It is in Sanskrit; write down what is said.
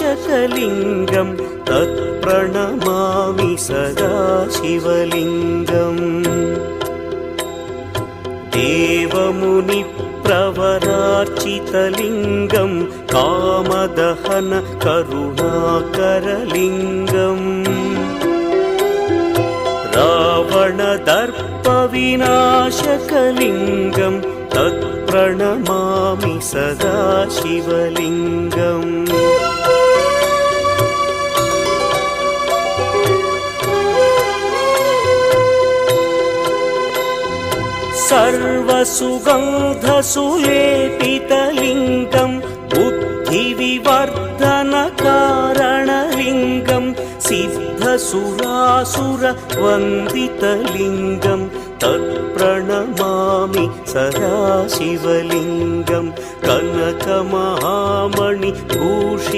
विनाशकलिङ्गं तत्प्रणमामि सदा शिवलिङ्गम् देवमुनिप्रवरार्चितलिङ्गं कामदहन करुणाकरलिङ्गम् रावणदर्पविनाशकलिङ्गं तत्प्रणमामि सदा शिवलिङ्गम् सर्वसुगन्धसुलेपितलिङ्गं बुद्धिविवर्धनकारणलिङ्गं सिद्धसुरासुरवन्दितलिङ्गं तत्प्रणमामि सदा शिवलिङ्गं कनकमहामणिभूषितलिङ्गं